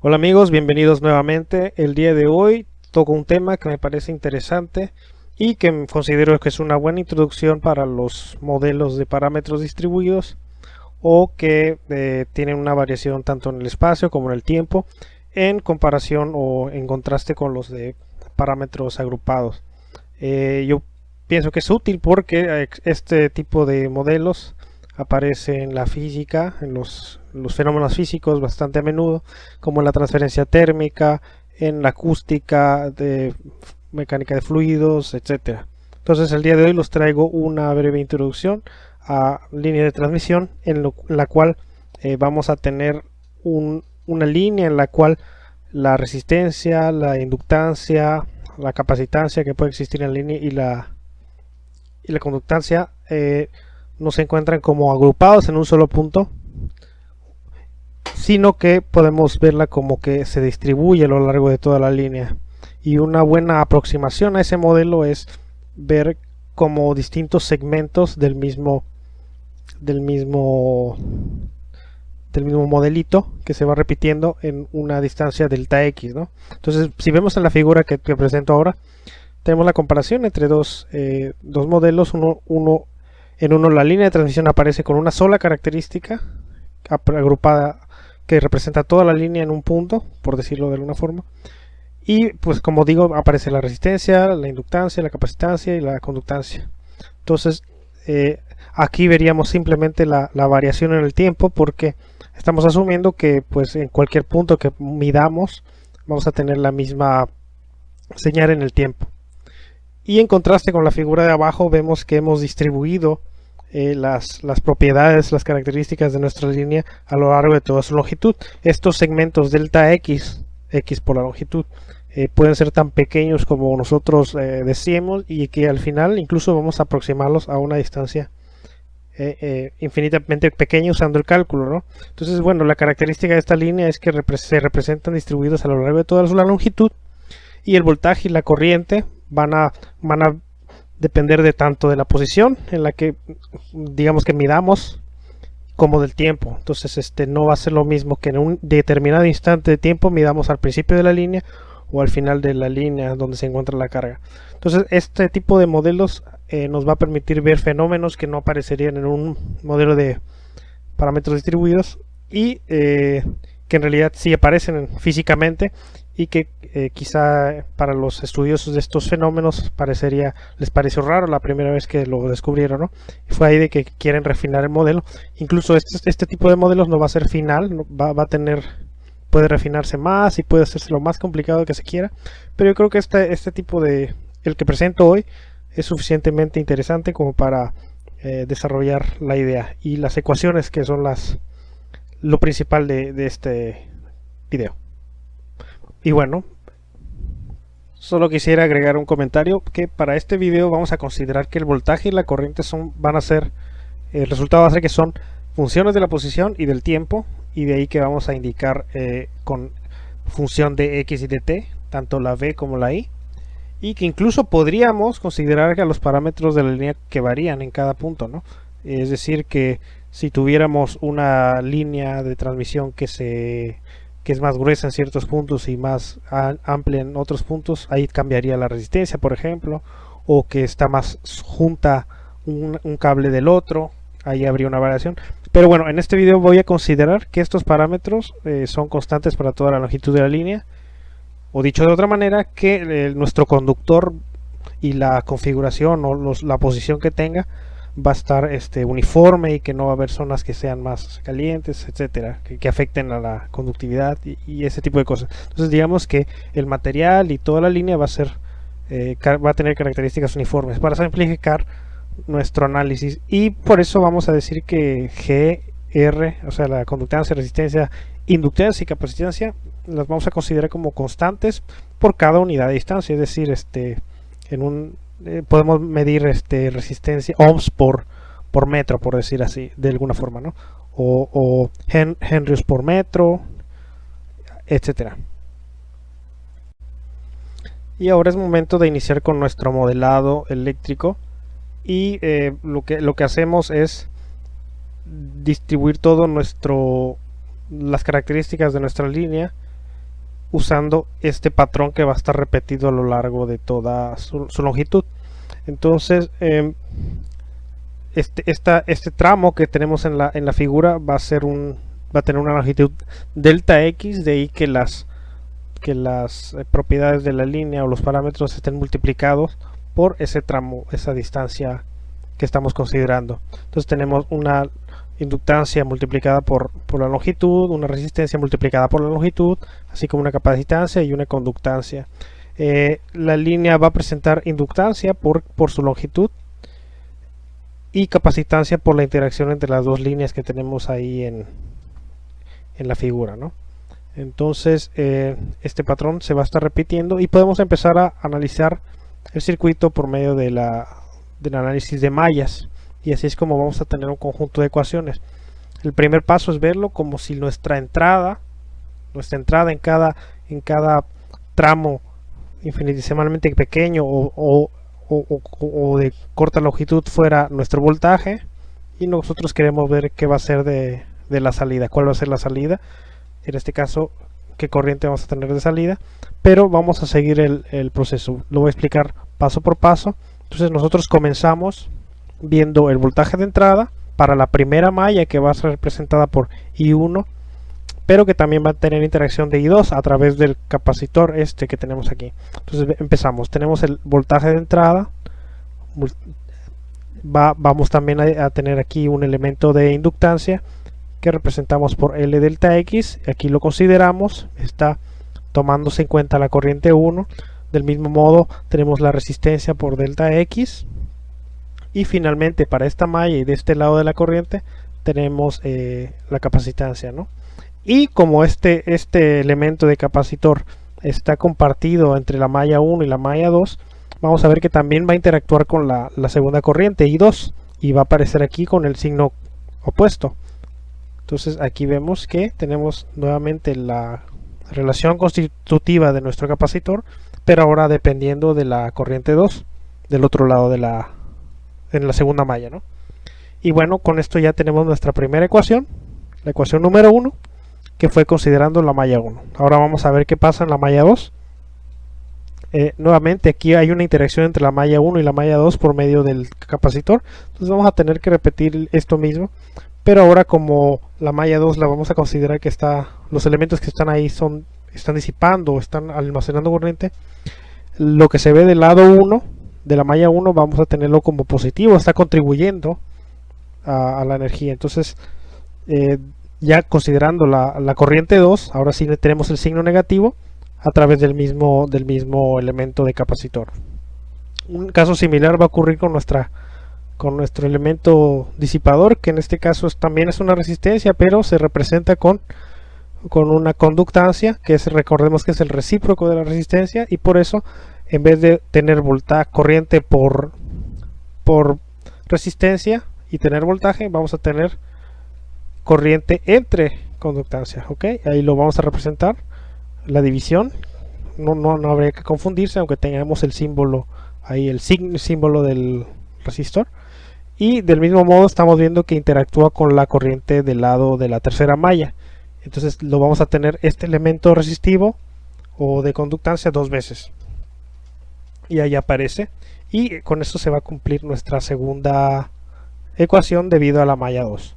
Hola amigos, bienvenidos nuevamente. El día de hoy toco un tema que me parece interesante y que considero que es una buena introducción para los modelos de parámetros distribuidos o que tienen una variación tanto en el espacio como en el tiempo en comparación o en contraste con los de parámetros agrupados. Yo pienso que es útil porque este tipo de modelos aparece en la física, en los fenómenos físicos bastante a menudo, como en la transferencia térmica, en la acústica, de mecánica de fluidos, etcétera. Entonces el día de hoy los traigo una breve introducción a línea de transmisión en la cual vamos a tener una línea en la cual la resistencia, la inductancia, la capacitancia que puede existir en la línea y la conductancia no se encuentran como agrupados en un solo punto, sino que podemos verla como que se distribuye a lo largo de toda la línea. Y una buena aproximación a ese modelo es ver como distintos segmentos del mismo modelito que se va repitiendo en una distancia delta x, ¿no? Entonces, si vemos en la figura que presento ahora, tenemos la comparación entre dos modelos. En uno la línea de transmisión aparece con una sola característica agrupada que representa toda la línea en un punto, por decirlo de alguna forma. Y pues como digo, aparece la resistencia, la inductancia, la capacitancia y la conductancia. Entonces aquí veríamos simplemente la variación en el tiempo, porque estamos asumiendo que pues en cualquier punto que midamos vamos a tener la misma señal en el tiempo. Y en contraste con la figura de abajo vemos que hemos distribuido las propiedades, las características de nuestra línea a lo largo de toda su longitud. Estos segmentos delta x, x por la longitud, pueden ser tan pequeños como nosotros deseemos, y que al final incluso vamos a aproximarlos a una distancia infinitamente pequeña usando el cálculo, ¿no? Entonces, bueno, la característica de esta línea es que se representan distribuidos a lo largo de toda su longitud, y el voltaje y la corriente van a depender de tanto de la posición en la que digamos que midamos como del tiempo. Entonces no va a ser lo mismo que en un determinado instante de tiempo midamos al principio de la línea o al final de la línea donde se encuentra la carga. Entonces este tipo de modelos nos va a permitir ver fenómenos que no aparecerían en un modelo de parámetros distribuidos, y que en realidad sí aparecen físicamente, y que quizá para los estudiosos de estos fenómenos les pareció raro la primera vez que lo descubrieron, ¿no? Y fue ahí de que quieren refinar el modelo. Incluso este tipo de modelos no va a ser final, va a tener, puede refinarse más y puede hacerse lo más complicado que se quiera, pero yo creo que este tipo el que presento hoy es suficientemente interesante como para desarrollar la idea y las ecuaciones que son lo principal de este video. Y bueno, solo quisiera agregar un comentario, que para este video vamos a considerar que el voltaje y la corriente van a ser, el resultado va a ser que son funciones de la posición y del tiempo, y de ahí que vamos a indicar con función de x y de t, tanto la v como la y, y que incluso podríamos considerar que los parámetros de la línea que varían en cada punto, ¿no? Es decir, que si tuviéramos una línea de transmisión que es más gruesa en ciertos puntos y más amplia en otros puntos, ahí cambiaría la resistencia, por ejemplo, o que está más junta un cable del otro, ahí habría una variación. Pero bueno, en este video voy a considerar que estos parámetros son constantes para toda la longitud de la línea, o dicho de otra manera, que nuestro conductor y la configuración o la posición que tenga va a estar uniforme, y que no va a haber zonas que sean más calientes, etcétera, que afecten a la conductividad y ese tipo de cosas. Entonces digamos que el material y toda la línea va a tener características uniformes para simplificar nuestro análisis, y por eso vamos a decir que GR, o sea, la conductancia, resistencia, inductancia y capacitancia, las vamos a considerar como constantes por cada unidad de distancia. Es decir, podemos medir resistencia ohms por metro, por decir así, de alguna forma, ¿no? O henrios por metro, etcétera. Y ahora es momento de iniciar con nuestro modelado eléctrico, y lo que hacemos es distribuir todo las características de nuestra línea usando este patrón que va a estar repetido a lo largo de toda su longitud. Entonces este tramo que tenemos en la figura va a tener una longitud delta x, de ahí que las propiedades de la línea o los parámetros estén multiplicados por ese tramo, esa distancia que estamos considerando. Entonces tenemos una inductancia multiplicada por la longitud, una resistencia multiplicada por la longitud, así como una capacitancia y una conductancia. La línea va a presentar inductancia por su longitud y capacitancia por la interacción entre las dos líneas que tenemos ahí en la figura, ¿no? Entonces este patrón se va a estar repitiendo y podemos empezar a analizar el circuito por medio del análisis de mallas, y así es como vamos a tener un conjunto de ecuaciones. El primer paso es verlo como si nuestra entrada en cada tramo infinitesimalmente pequeño o de corta longitud fuera nuestro voltaje, y nosotros queremos ver qué va a ser de la salida, cuál va a ser la salida, en este caso qué corriente vamos a tener de salida, pero vamos a seguir el proceso, lo voy a explicar paso por paso. Entonces nosotros comenzamos viendo el voltaje de entrada para la primera malla, que va a ser representada por I1, pero que también va a tener interacción de I2 a través del capacitor que tenemos aquí. Entonces empezamos, tenemos el voltaje de entrada, vamos también a tener aquí un elemento de inductancia que representamos por L delta X, aquí lo consideramos, está tomándose en cuenta la corriente 1. Del mismo modo tenemos la resistencia por delta X, y finalmente para esta malla y de este lado de la corriente tenemos la capacitancia, ¿no? Y como este elemento de capacitor está compartido entre la malla 1 y la malla 2, vamos a ver que también va a interactuar con la segunda corriente I2, y va a aparecer aquí con el signo opuesto. Entonces aquí vemos que tenemos nuevamente la relación constitutiva de nuestro capacitor, pero ahora dependiendo de la corriente 2 del otro lado en la segunda malla, ¿no? Y bueno, con esto ya tenemos nuestra primera ecuación, la ecuación número 1, que fue considerando la malla 1. Ahora vamos a ver qué pasa en la malla 2. Nuevamente aquí hay una interacción entre la malla 1 y la malla 2 por medio del capacitor, entonces vamos a tener que repetir esto mismo, pero ahora como la malla 2 la vamos a considerar que los elementos que están ahí están disipando o están almacenando corriente, lo que se ve del lado 1 de la malla 1 vamos a tenerlo como positivo, está contribuyendo a la energía. Entonces ya considerando la corriente 2, ahora sí tenemos el signo negativo a través del mismo elemento de capacitor. Un caso similar va a ocurrir con nuestro elemento disipador, que en este caso también es una resistencia, pero se representa con una conductancia, recordemos que es el recíproco de la resistencia, y por eso en vez de tener corriente por resistencia y tener voltaje, vamos a tener corriente entre conductancia. ¿Ok? Ahí lo vamos a representar, la división. No habría que confundirse, aunque tengamos el símbolo ahí, el símbolo del resistor. Y del mismo modo estamos viendo que interactúa con la corriente del lado de la tercera malla. Entonces lo vamos a tener este elemento resistivo o de conductancia dos veces. Y ahí aparece. Y con esto se va a cumplir nuestra segunda ecuación debido a la malla 2.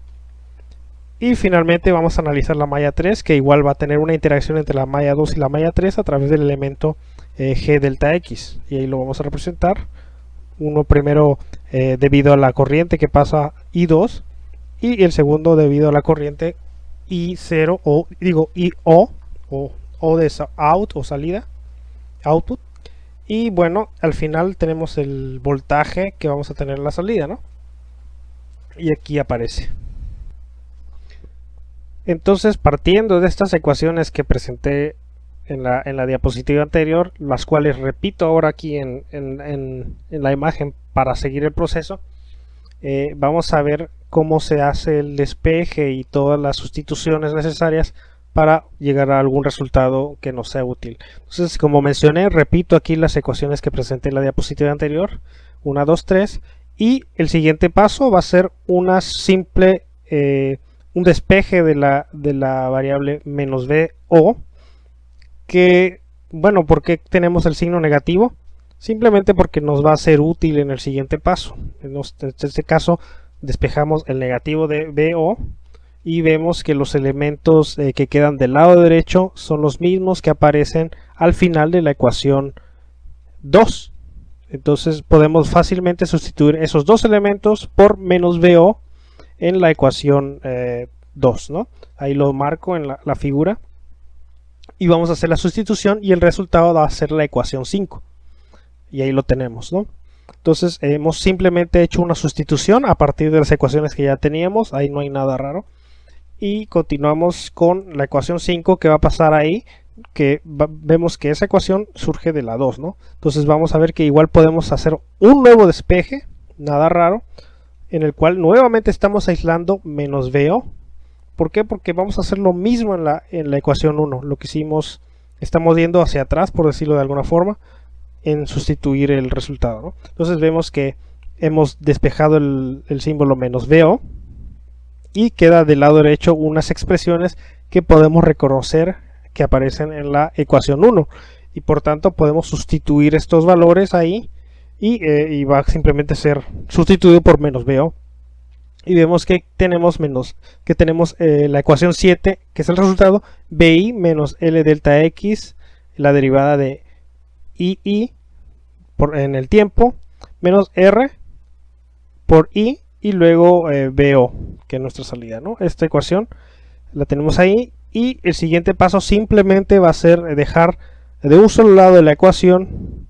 Y finalmente vamos a analizar la malla 3, que igual va a tener una interacción entre la malla 2 y la malla 3 a través del elemento G delta X. Y ahí lo vamos a representar. Uno primero debido a la corriente que pasa I2, y el segundo debido a la corriente I0 o de out o salida, output. Y bueno, al final tenemos el voltaje que vamos a tener en la salida, ¿no? Y aquí aparece. Entonces, partiendo de estas ecuaciones que presenté en la diapositiva anterior, las cuales repito ahora aquí en la imagen para seguir el proceso, vamos a ver cómo se hace el despeje y todas las sustituciones necesarias para llegar a algún resultado que nos sea útil. Entonces, como mencioné, repito aquí las ecuaciones que presenté en la diapositiva anterior, 1, 2, 3, y el siguiente paso va a ser una simple un despeje de la variable menos VO que, bueno, ¿por qué tenemos el signo negativo? Simplemente porque nos va a ser útil en el siguiente paso. En este caso despejamos el negativo de BO y vemos que los elementos que quedan del lado derecho son los mismos que aparecen al final de la ecuación 2. Entonces podemos fácilmente sustituir esos dos elementos por menos BO en la ecuación 2, ¿no? Ahí lo marco en la figura y vamos a hacer la sustitución y el resultado va a ser la ecuación 5 y ahí lo tenemos, ¿no? Entonces hemos simplemente hecho una sustitución a partir de las ecuaciones que ya teníamos, ahí no hay nada raro, y continuamos con la ecuación 5 que va a pasar ahí, que vemos que esa ecuación surge de la 2, ¿no? Entonces vamos a ver que igual podemos hacer un nuevo despeje, nada raro, en el cual nuevamente estamos aislando menos BO. ¿Por qué? Porque vamos a hacer lo mismo en la ecuación 1, lo que hicimos, estamos yendo hacia atrás, por decirlo de alguna forma, en sustituir el resultado, ¿no? Entonces vemos que hemos despejado el símbolo menos BO y queda del lado derecho unas expresiones que podemos reconocer que aparecen en la ecuación 1 y por tanto podemos sustituir estos valores ahí y va a simplemente ser sustituido por menos BO y vemos que tenemos la ecuación 7 que es el resultado BI menos L delta X, la derivada de II en el tiempo menos R por I y luego BO, que es nuestra salida, ¿no? Esta ecuación la tenemos ahí y el siguiente paso simplemente va a ser dejar de un solo lado de la ecuación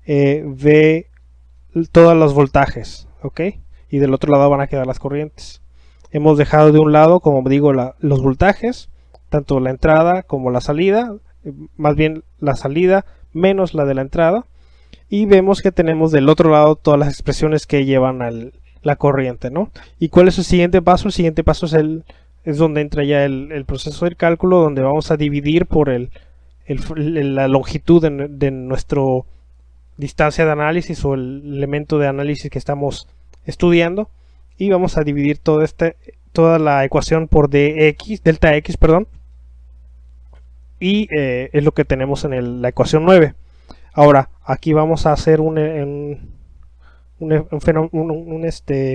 V todos los voltajes, ¿ok? Y del otro lado van a quedar las corrientes. Hemos dejado de un lado, como digo, los voltajes, tanto la entrada como la salida, más bien la salida menos la de la entrada, y vemos que tenemos del otro lado todas las expresiones que llevan a la corriente, ¿no? ¿Y cuál es el siguiente paso? El siguiente paso es donde entra ya el proceso del cálculo, donde vamos a dividir por la longitud de nuestra distancia de análisis o el elemento de análisis que estamos estudiando, y vamos a dividir toda la ecuación por delta x, perdón, y es lo que tenemos en la ecuación 9. Ahora, aquí vamos a hacer un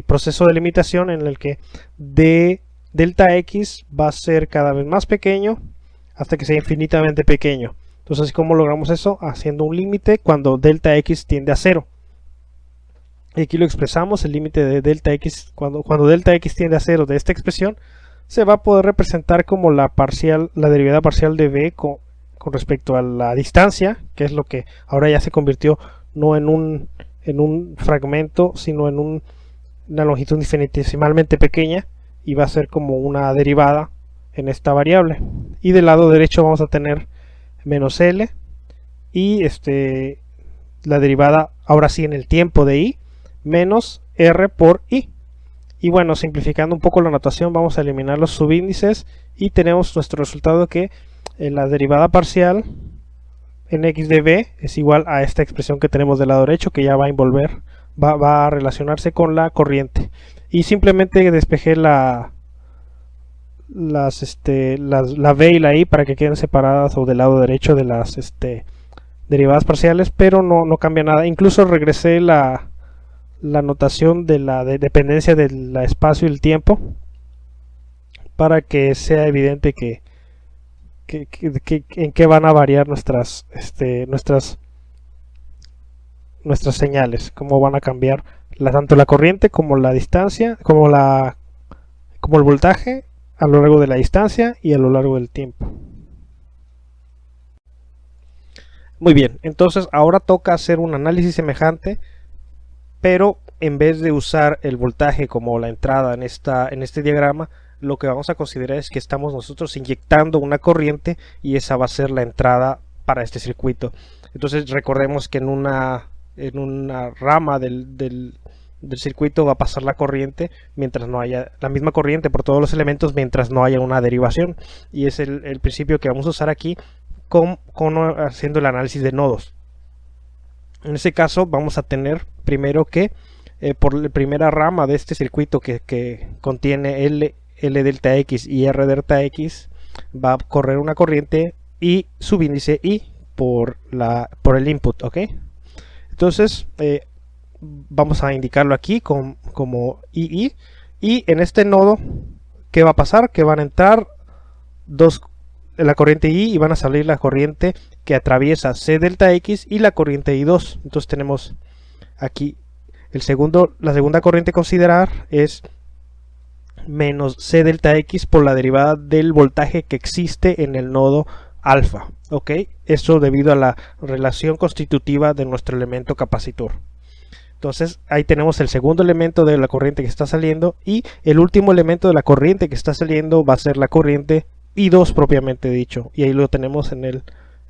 proceso de limitación en el que delta x va a ser cada vez más pequeño hasta que sea infinitamente pequeño. Entonces, ¿cómo logramos eso? Haciendo un límite cuando delta x tiende a 0. Y aquí lo expresamos, el límite de delta x, cuando delta x tiende a 0 de esta expresión, se va a poder representar como la derivada parcial de v con respecto a la distancia, que es lo que ahora ya se convirtió no en un fragmento, sino en una longitud infinitesimalmente pequeña, y va a ser como una derivada en esta variable. Y del lado derecho vamos a tener menos L y la derivada ahora sí en el tiempo de I menos R por I. Y bueno, simplificando un poco la notación, vamos a eliminar los subíndices y tenemos nuestro resultado que la derivada parcial en x de b es igual a esta expresión que tenemos del lado derecho, que ya va a relacionarse con la corriente. Y simplemente despejé la b y la i para que queden separadas o del lado derecho de las derivadas parciales, pero no cambia nada. Incluso regresé la notación de la dependencia del espacio y el tiempo para que sea evidente en qué van a variar nuestras señales, cómo van a cambiar tanto la corriente como la distancia, como el voltaje a lo largo de la distancia y a lo largo del tiempo. Muy bien, entonces ahora toca hacer un análisis semejante, pero en vez de usar el voltaje como la entrada en este diagrama, lo que vamos a considerar es que estamos nosotros inyectando una corriente y esa va a ser la entrada para este circuito. Entonces recordemos que en una rama del circuito va a pasar la corriente mientras no haya la misma corriente por todos los elementos mientras no haya una derivación, y es el principio que vamos a usar aquí haciendo el análisis de nodos. En ese caso vamos a tener primero que por la primera rama de este circuito que contiene L delta X y R delta X va a correr una corriente y subíndice i por el input, ¿ok? Entonces vamos a indicarlo aquí como ii, y en este nodo, ¿qué va a pasar? Que van a entrar la corriente I y van a salir la corriente que atraviesa C delta X y la corriente I2. Entonces tenemos aquí la segunda corriente a considerar es menos C delta X por la derivada del voltaje que existe en el nodo alfa, ¿ok? Esto debido a la relación constitutiva de nuestro elemento capacitor. Entonces ahí tenemos el segundo elemento de la corriente que está saliendo, y el último elemento de la corriente que está saliendo va a ser la corriente I2 propiamente dicho, y ahí lo tenemos en el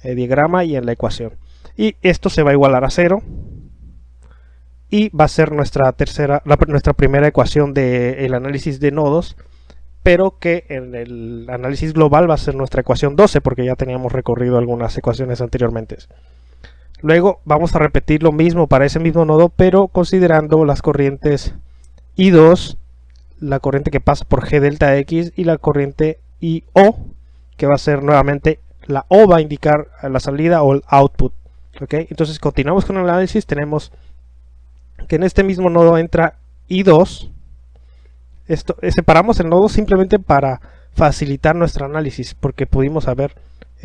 diagrama y en la ecuación. Y esto se va a igualar a 0 y va a ser nuestra primera ecuación del análisis de nodos, pero que en el análisis global va a ser nuestra ecuación 12 porque ya teníamos recorrido algunas ecuaciones anteriormente. Luego vamos a repetir lo mismo para ese mismo nodo, pero considerando las corrientes I2, la corriente que pasa por G delta X, y la corriente IO, que va a ser nuevamente, la O va a indicar la salida o el output. ¿Okay? Entonces continuamos con el análisis. Tenemos que en este mismo nodo entra I2. Separamos el nodo simplemente para facilitar nuestro análisis, porque pudimos haber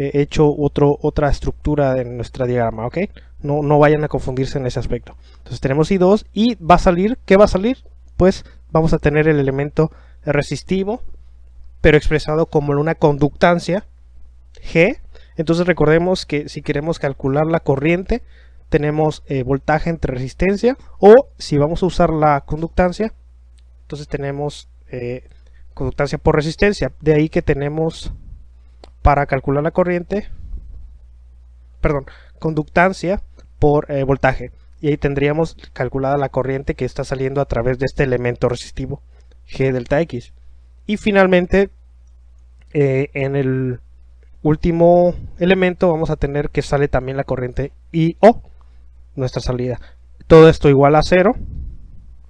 hecho otra estructura en nuestra diagrama, ¿ok? No vayan a confundirse en ese aspecto. Entonces tenemos I2 y va a salir, ¿qué va a salir? Pues vamos a tener el elemento resistivo, pero expresado como en una conductancia G. Entonces recordemos que si queremos calcular la corriente, tenemos voltaje entre resistencia, o si vamos a usar la conductancia, entonces tenemos conductancia por resistencia. De ahí que tenemos para calcular la corriente, conductancia por voltaje, y ahí tendríamos calculada la corriente que está saliendo a través de este elemento resistivo G delta X. Y finalmente en el último elemento vamos a tener que sale también la corriente IO, nuestra salida. Todo esto igual a 0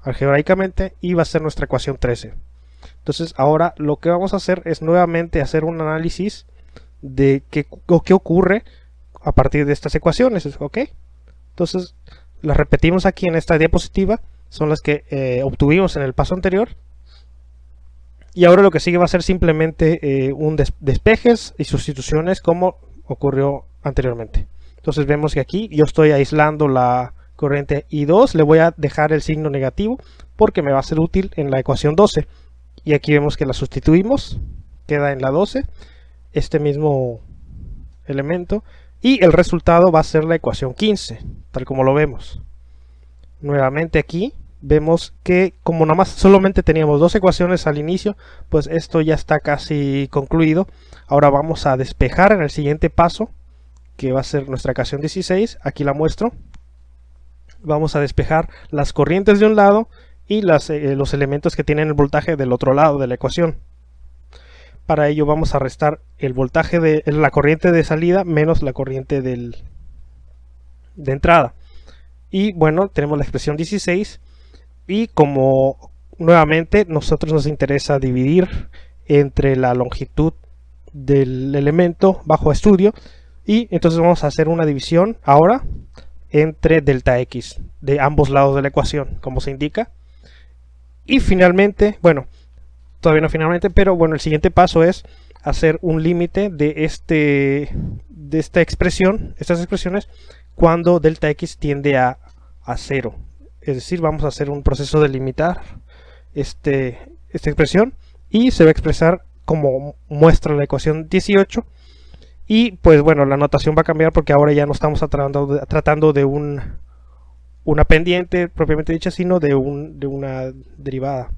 algebraicamente, y va a ser nuestra ecuación 13. Entonces ahora lo que vamos a hacer es nuevamente hacer un análisis de qué ocurre a partir de estas ecuaciones, ¿ok? Entonces las repetimos aquí en esta diapositiva, son las que obtuvimos en el paso anterior, y ahora lo que sigue va a ser simplemente un despejes y sustituciones como ocurrió anteriormente. Entonces vemos que aquí yo estoy aislando la corriente I2, le voy a dejar el signo negativo porque me va a ser útil en la ecuación 12, y aquí vemos que la sustituimos, queda en la 12 este mismo elemento, y el resultado va a ser la ecuación 15, tal como lo vemos. Nuevamente aquí vemos que como nada más solamente teníamos dos ecuaciones al inicio, pues esto ya está casi concluido. Ahora vamos a despejar en el siguiente paso, que va a ser nuestra ecuación 16, aquí la muestro. Vamos a despejar las corrientes de un lado y los elementos que tienen el voltaje del otro lado de la ecuación. Para ello vamos a restar el voltaje de la corriente de salida menos la corriente de entrada. Y bueno, tenemos la expresión 16, y como nuevamente nosotros nos interesa dividir entre la longitud del elemento bajo estudio, y entonces vamos a hacer una división ahora entre delta X de ambos lados de la ecuación, como se indica. Y finalmente, bueno, todavía no finalmente, pero bueno, el siguiente paso es hacer un límite de estas expresiones cuando delta X tiende a 0. Es decir, vamos a hacer un proceso de limitar esta expresión, y se va a expresar como muestra la ecuación 18. Y pues bueno, la notación va a cambiar porque ahora ya no estamos tratando de una pendiente propiamente dicha, sino de una derivada.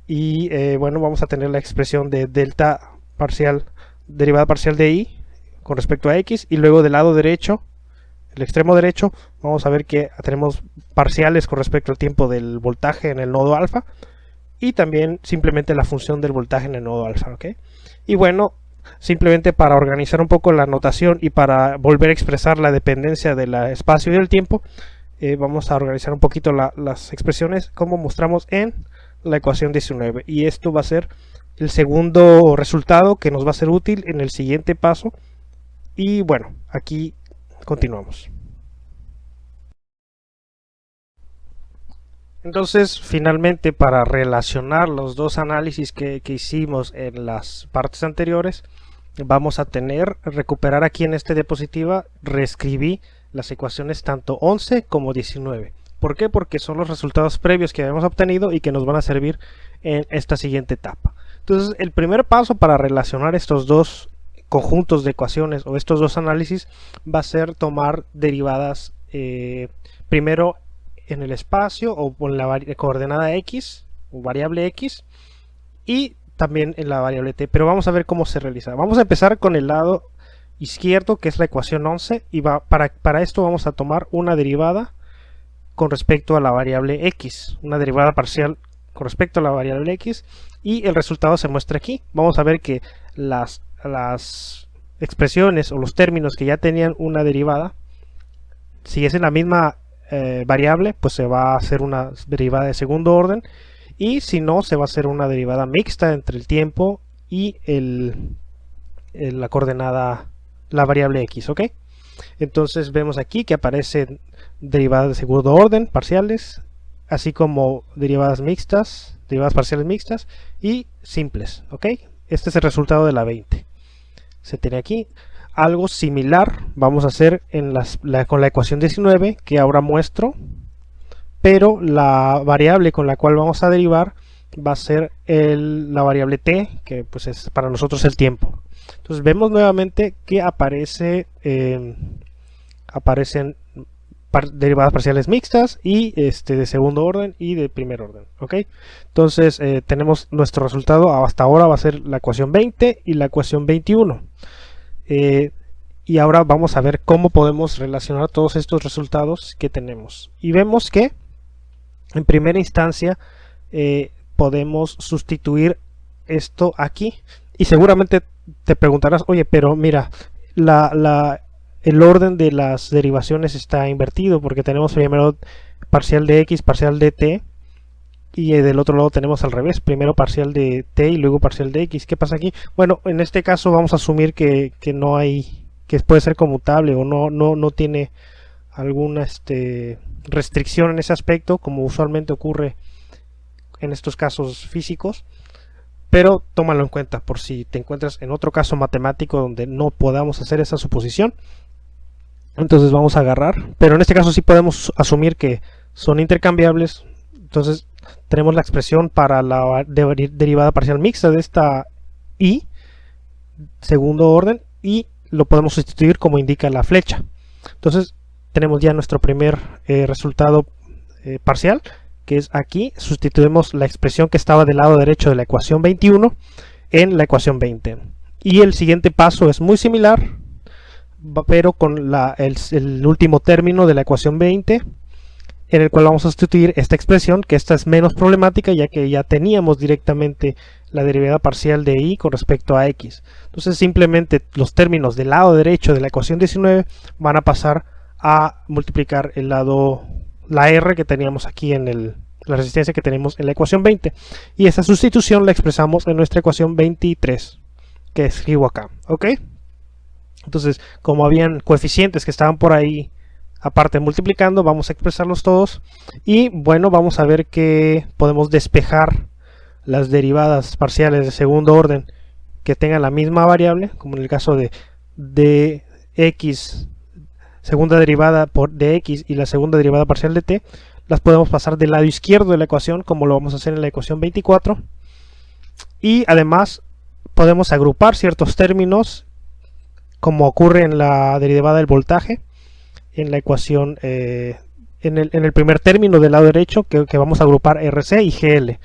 Y bueno, vamos a tener la expresión de delta parcial, derivada parcial de i con respecto a x, y luego del lado derecho, el extremo derecho, vamos a ver que tenemos parciales con respecto al tiempo del voltaje en el nodo alfa, y también simplemente la función del voltaje en el nodo alfa, ¿ok? Y bueno, simplemente para organizar un poco la notación y para volver a expresar la dependencia del espacio y del tiempo, vamos a organizar un poquito las expresiones como mostramos en la ecuación 19, y esto va a ser el segundo resultado que nos va a ser útil en el siguiente paso Y bueno, aquí continuamos. Entonces, finalmente, para relacionar los dos análisis que hicimos en las partes anteriores, vamos a recuperar aquí en esta diapositiva, reescribí las ecuaciones tanto 11 como 19. ¿Por qué? Porque son los resultados previos que habíamos obtenido y que nos van a servir en esta siguiente etapa. Entonces, el primer paso para relacionar estos dos conjuntos de ecuaciones o estos dos análisis va a ser tomar derivadas primero en el espacio o con la coordenada x o variable x y también en la variable t, pero vamos a ver cómo se realiza. Vamos a empezar con el lado izquierdo, que es la ecuación 11, y para esto vamos a tomar una derivada con respecto a la variable x, una derivada parcial con respecto a la variable x, y el resultado se muestra aquí. Vamos a ver que las expresiones o los términos que ya tenían una derivada, si es en la misma variable, pues se va a hacer una derivada de segundo orden, y si no, se va a hacer una derivada mixta entre el tiempo y la coordenada, la variable x, ¿ok? Entonces vemos aquí que aparecen derivadas de segundo orden parciales, así como derivadas parciales mixtas y simples, ¿ok? Este es el resultado de la 20. Se tiene aquí. Algo similar vamos a hacer con la ecuación 19, que ahora muestro, pero la variable con la cual vamos a derivar va a ser la variable t, que pues es para nosotros el tiempo. Entonces vemos nuevamente que aparecen derivadas parciales mixtas y de segundo orden y de primer orden, ¿ok? Entonces tenemos nuestro resultado hasta ahora va a ser la ecuación 20 y la ecuación 21. Y ahora vamos a ver cómo podemos relacionar todos estos resultados que tenemos. Y vemos que en primera instancia podemos sustituir esto aquí. Y seguramente te preguntarás, oye, pero mira, el orden de las derivaciones está invertido, porque tenemos primero parcial de x, parcial de t, y del otro lado tenemos al revés, primero parcial de t y luego parcial de x. ¿Qué pasa aquí? Bueno, en este caso vamos a asumir que no hay, que puede ser conmutable o no tiene alguna restricción en ese aspecto, como usualmente ocurre en estos casos físicos, pero tómalo en cuenta por si te encuentras en otro caso matemático donde no podamos hacer esa suposición. Entonces vamos a agarrar, pero en este caso sí podemos asumir que son intercambiables. Entonces tenemos la expresión para la derivada parcial mixta de esta y, segundo orden, y lo podemos sustituir como indica la flecha. Entonces tenemos ya nuestro primer resultado parcial, que es aquí. Sustituimos la expresión que estaba del lado derecho de la ecuación 21 en la ecuación 20. Y el siguiente paso es muy similar, pero con el último término de la ecuación 20, en el cual vamos a sustituir esta expresión, que esta es menos problemática ya que ya teníamos directamente la derivada parcial de y con respecto a x. Entonces simplemente los términos del lado derecho de la ecuación 19 van a pasar a multiplicar la r que teníamos aquí en la resistencia que tenemos en la ecuación 20, y esa sustitución la expresamos en nuestra ecuación 23 que escribo acá, ¿ok? Entonces, como habían coeficientes que estaban por ahí aparte multiplicando, vamos a expresarlos todos, y bueno, vamos a ver que podemos despejar las derivadas parciales de segundo orden que tengan la misma variable, como en el caso de x, segunda derivada de x y la segunda derivada parcial de t, las podemos pasar del lado izquierdo de la ecuación, como lo vamos a hacer en la ecuación 24, y además podemos agrupar ciertos términos, como ocurre en la derivada del voltaje, en la ecuación, en el primer término del lado derecho, que vamos a agrupar RC y GL.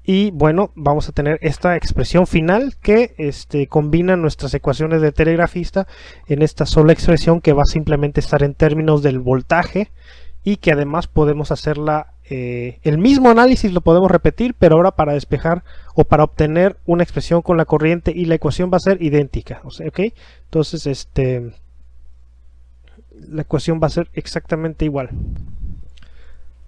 Y bueno, vamos a tener esta expresión final que combina nuestras ecuaciones de telegrafista en esta sola expresión, que va a simplemente estar en términos del voltaje, y que además podemos hacerla, el mismo análisis lo podemos repetir, pero ahora para despejar o para obtener una expresión con la corriente, y la ecuación va a ser idéntica, o sea, ¿ok? Entonces la ecuación va a ser exactamente igual.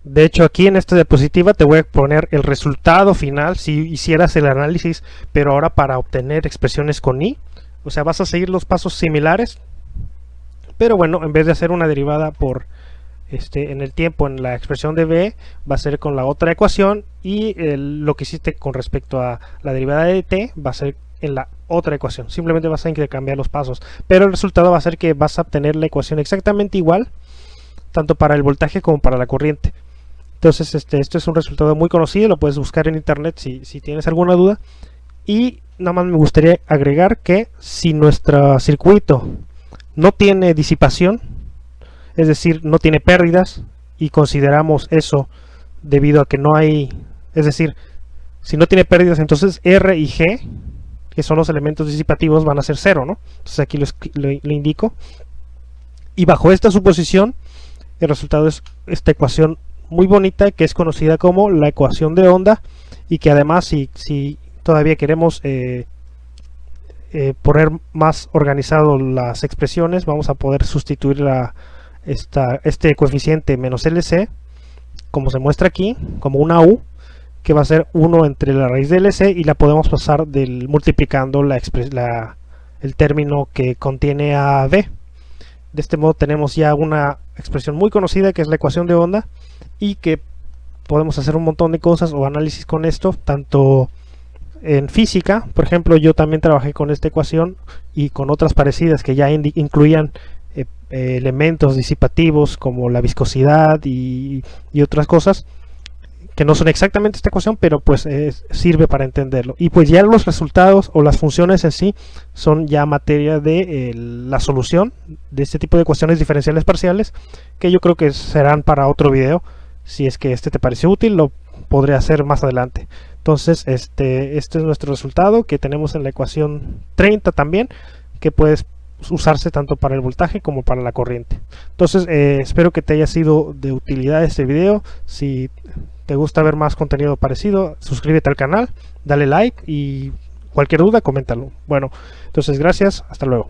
De hecho, aquí en esta diapositiva te voy a poner el resultado final si hicieras el análisis, pero ahora para obtener expresiones con i. O sea, vas a seguir los pasos similares, Pero bueno, en vez de hacer una derivada por en el tiempo en la expresión de b, va a ser con la otra ecuación, y lo que hiciste con respecto a la derivada de t va a ser en la otra ecuación. Simplemente vas a intercambiar los pasos, pero el resultado va a ser que vas a obtener la ecuación exactamente igual tanto para el voltaje como para la corriente. Entonces esto es un resultado muy conocido, lo puedes buscar en internet si tienes alguna duda. Y nada más me gustaría agregar que si nuestro circuito no tiene disipación, es decir, no tiene pérdidas, y consideramos eso debido a que no hay, es decir, si no tiene pérdidas, entonces R y G, que son los elementos disipativos, van a ser cero, ¿no? Entonces aquí lo indico. Y bajo esta suposición, el resultado es esta ecuación muy bonita, que es conocida como la ecuación de onda, y que además si todavía queremos poner más organizado las expresiones, vamos a poder sustituir este coeficiente menos LC, como se muestra aquí, como una U, que va a ser 1 entre la raíz de LC, y la podemos pasar multiplicando el término que contiene a B. De este modo tenemos ya una expresión muy conocida, que es la ecuación de onda, y que podemos hacer un montón de cosas o análisis con esto, tanto en física. Por ejemplo, yo también trabajé con esta ecuación y con otras parecidas que ya incluían elementos disipativos como la viscosidad y otras cosas que no son exactamente esta ecuación, pero pues sirve para entenderlo. Y pues ya los resultados o las funciones en sí son ya materia de la solución de este tipo de ecuaciones diferenciales parciales, que yo creo que serán para otro video. Si es que te pareció útil, lo podré hacer más adelante. Entonces este es nuestro resultado que tenemos en la ecuación 30 también, que puedes usarse tanto para el voltaje como para la corriente. Entonces espero que te haya sido de utilidad este video. Si te gusta ver más contenido parecido, suscríbete al canal, dale like, y cualquier duda coméntalo. Bueno, entonces gracias, hasta luego.